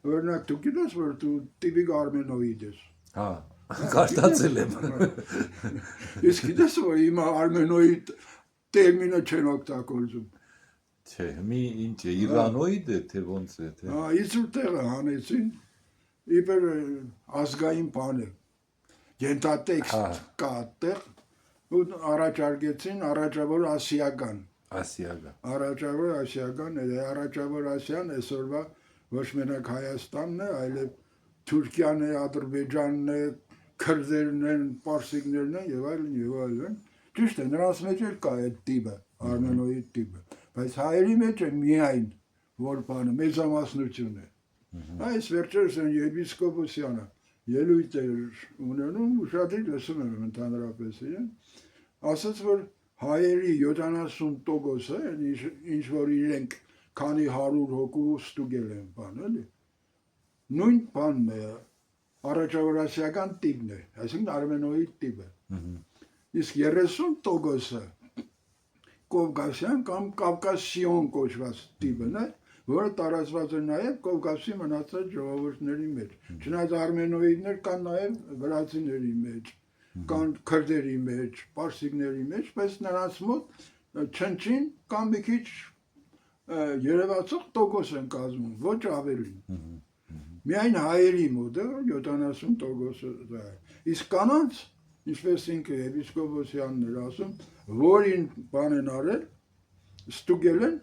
Օրինակ դու գիտես որ դու տիպիկ արմենոիդ ես։ Հա, կարծացել եմ։ Իսկ գիտես որ հիմա արմենոիդ տերմինը չեն օգտագործում։ Չէ, մի ինչ է, իրանոիդ է, թե ոնց է, թե։ Հա, իցուր տեղը հանեցին, իբր ազգային բան է։ Ենթատեքստ կա տեղ, ու առաջարկեցին առաջավոր ասիական։ Առաջավոր ասիական, առաջավոր ասիան այսօրվա ոչ մենակ Հայաստանն է, այլև Թուրքիան է, Ադրբեջանն է, քրդերն են, պարսիկներն են եւ այլն եւ այլն։ Ճիշտ է, նրանց մեջ էլ կա այդ տիպը, արմենոիդ տիպը, բայց հայերի մեջ է միայն որ բանը մեծամասնություն է։ Այս վերջերս են եպիսկոպոսյանը ելույթ էր ունենում, ուշադրի լսում եմ ընդհանրապես իրեն, ասաց որ հայերի 70%-ը ինչ որ իրենք քանի 100 հոգու ստուգել են բան, էլի։ Նույն բանն է, առաջավորասիական տիպն է, այսինքն արմենոիդ տիպը։ Իսկ 30%-ը կովկասյան կամ կավկասիոն կոչված տիպն է, որը տարածված է նաև Կովկասի մնացած ժողովուրդների մեջ։ Չնայած արմենոիդներ կան նաև վրացիների մեջ, կան քրդերի մեջ, պարսիկների մեջ, բայց նրանց մոտ չնչին կամ մի քիչ երևացող տոկոս են կազմում, ոչ ավելին։ Միայն հայերի մոտ է 70%-ը է։ Իսկ կանանց, ինչպես ինքը եպիսկոպոսյանն էր ասում, որին բան են արել, ստուգել են,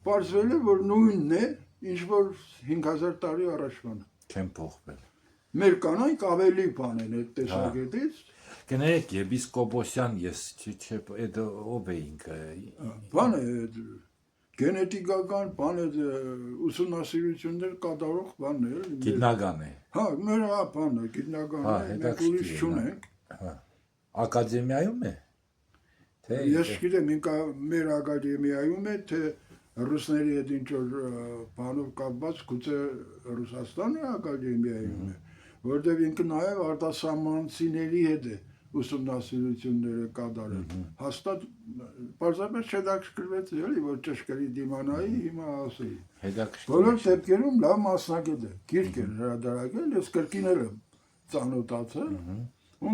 պարզվել է, որ նույնն է, ինչ որ 5000 տարի առաջվան։ Չեն փոխվել։ Մեր կանայք ավելի բան են այդ տեսակետից։ Կներեք, եպիսկոպոսյան ես չէ, այդ ով է ինքը։ Բան է գենետիկական բան է ուսումնասիրություններ կատարող բան է։ Գիտնական է։ Հա, մեր բանը գիտնական է, մենք ուրիշ չունենք։ Հա։ Ակադեմիայում է։ Թե ես գիտեմ, մեր ակադեմիայում է, թե ռուսների հետ ինչ որ բանով կապված գուցե Ռուսաստանի ակադեմիայում է, որտեղ ինքը նաև արտասահմանցիների հետ է ուսումնասիրությունները կատարել։ Հաստատ պարզապես չհետաքրքրվեց էլի, որ ճշգրիտ իմանայի, հիմա ասեի։ Բոլոր դեպքերում լավ մասնագետ է, գիրք է հրատարակել, ես կրկին եմ ծանոթացել,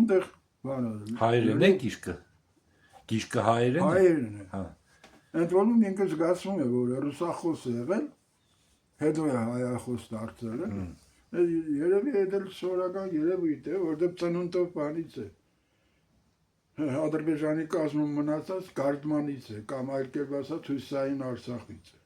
ունտեղ բանը։ Հայերեն է գիրքը։ Գիրքը հայերեն է։ Հայերեն է։ Հա։ Ընդ որում ինքը զգացվում է, որ ռուսախոս է եղել, հետո է հայախոս դարձել է։ Երևի այդ էլ սովորական երևույթ է, որտեղ ծնունդով բանից է։ Ադրբեջանի կազմում մնացած Գարդմանից է կամ այլ կերպ ասած Հյուսիսային Արցախից է։